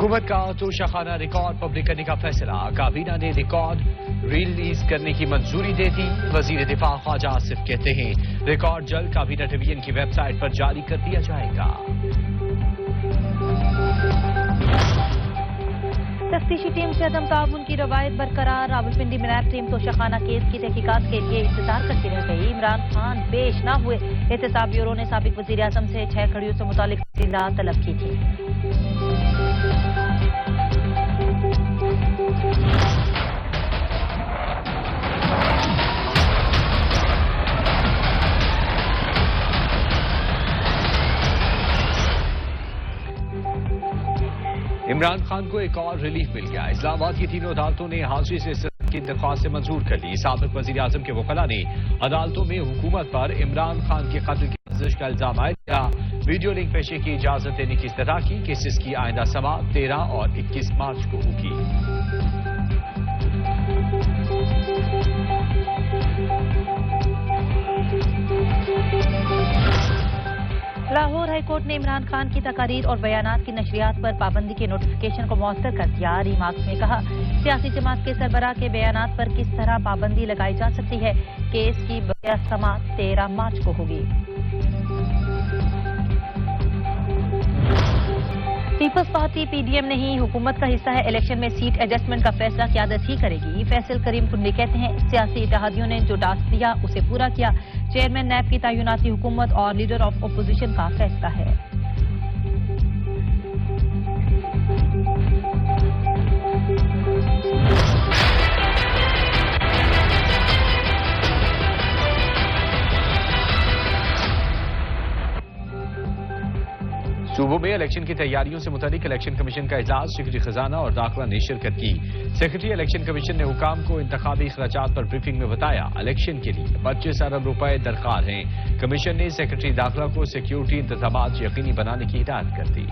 हुकूमत का Toshakhana record public करने का फैसला। काबीना ने रिकॉर्ड रिलीज करने की मंजूरी दे दी। वजीर दिफा ख्वाजा आसिफ कहते हैं रिकॉर्ड जल्द काबीना डिवीजन की वेबसाइट पर जारी कर दिया जाएगा। तफ्तीशी टीम से अदम ताउन की रवायत बरकरार। रावलपिंडी में नैब टीम तोशाखाना केस की तहकीकात के लिए इंतजार करती रह गई। इमरान खान पेश न हुए। एहतसाब ब्यूरो ने साबिक वजीर आजम से 6 खड़ियों से मुतालिक इत्तला तलब की थी। इमरान खान को एक और रिलीफ मिल गया। इस्लामाबाद की तीनों अदालतों ने हाजिरी से सज़ा की दरख्वास्त मंजूर कर ली। साबिक वजीर आजम के वकला ने अदालतों में हुकूमत पर इमरान खान के कत्ल की साजिश का इल्जाम आयद किया। वीडियो लिंक पेशी की इजाजत देने की इस्तदा की। केसेस की आइंदा समाअत 13 और 21 मार्च को होगी। लाहौर हाईकोर्ट ने इमरान खान की तकारीर और बयानात की नशरियात पर पाबंदी के नोटिफिकेशन को मौसर कर दिया। रिमार्क्स में कहा सियासी जमात के सरबराह के बयानात पर किस तरह पाबंदी लगाई जा सकती है। केस की बया समाअत 13 मार्च को होगी। पीपल्स पार्टी पीडीएम नहीं हुकूमत का हिस्सा है। इलेक्शन में सीट एडजस्टमेंट का फैसला क़यादत ही करेगी। फैसल करीम कुंडी कहते हैं सियासी इत्तेहादियों ने जो टास्क दिया उसे पूरा किया। चेयरमैन नैब की तैनाती हुकूमत और लीडर ऑफ अपोजिशन का फैसला है। सूबों में इलेक्शन की तैयारियों से मुतालिक इलेक्शन कमीशन का इजलास। सेक्रेटरी खजाना और दाखिला ने शिरकत की। सेक्रेटरी इलेक्शन कमीशन ने हुकाम को इंतखाबी अखराजात पर ब्रीफिंग में बताया इलेक्शन के लिए 25 अरब रुपए दरकार हैं। कमीशन ने सेक्रेटरी दाखिला को सिक्योरिटी इंतजामात यकीनी बनाने की हिदायत कर दी।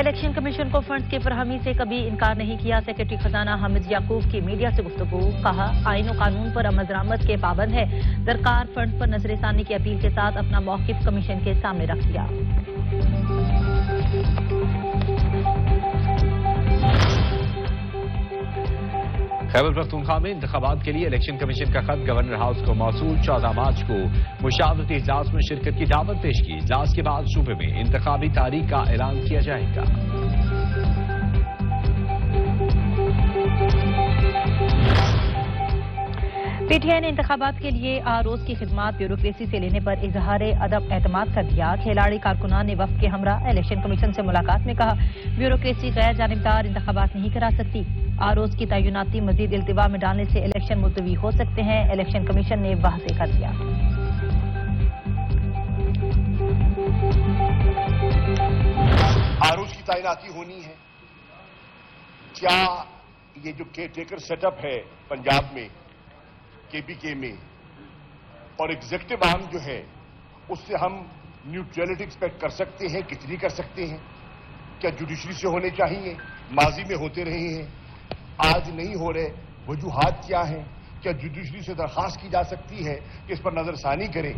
इलेक्शन कमीशन को फंड्स की फरहमी से कभी इनकार नहीं किया। सेक्रेटरी खजाना हामिद याकूब की मीडिया से गुफ्तगू। कहा आईन और कानून पर अमल दरामद के पाबंद है। दरकार फंड्स पर नजरसानी की अपील के साथ अपना मौकिफ कमीशन के सामने रख दिया। खैबर पख्तूनख्वा में इंतखाबात के लिए इलेक्शन कमीशन का खत गवर्नर हाउस को मौसूल। 14 मार्च को मुशावरती इजलास में शिरकत की दावत पेश की। इजलास के बाद सूबे में इंतखाबी तारीख का ऐलान किया जाएगा। पीटीआई ने इंतखाबात के लिए आरोज की खिदमात ब्यूरोक्रेसी से लेने पर इजहार अदब एतमाद कर दिया। खिलाड़ी कारकुनान ने वफ्द के हमरा इलेक्शन कमीशन से मुलाकात में कहा ब्यूरोक्रेसी गैर जानिबदार इंतखाबात नहीं करा सकती। आरोज की तैनाती मजीद इल्तिवा में डालने से इलेक्शन मुलतवी हो सकते हैं। इलेक्शन कमीशन ने वाज़ेह कर दिया। आरोज की तैनाती होनी है। क्या ये जो केयर टेकर सेटअप है पंजाब में केपीके में और एग्जीक्यूटिव आर्म जो है उससे हम न्यूट्रलिटी एक्सपेक्ट कर सकते हैं? कितनी कर सकते हैं? क्या जुडिशरी से होने चाहिए? माजी में होते रहे हैं, आज नहीं हो रहे। वजूहात क्या हैं? क्या जुडिशरी से दरखास्त की जा सकती है कि इस पर नजरसानी करें?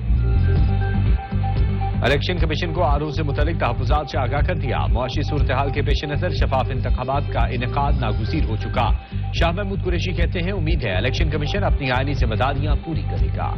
इलेक्शन कमीशन को आरोज से मुतालिक तहफ़्फ़ुज़ात से आगाह कर दिया। मुआशी सूरत हाल के पेश नजर शफाफ इंतखाबात का इनेकाद नागुज़ीर हो चुका। शाह महमूद कुरैशी कहते हैं उम्मीद है इलेक्शन कमीशन अपनी आईनी जिम्मेदारियां पूरी करेगा।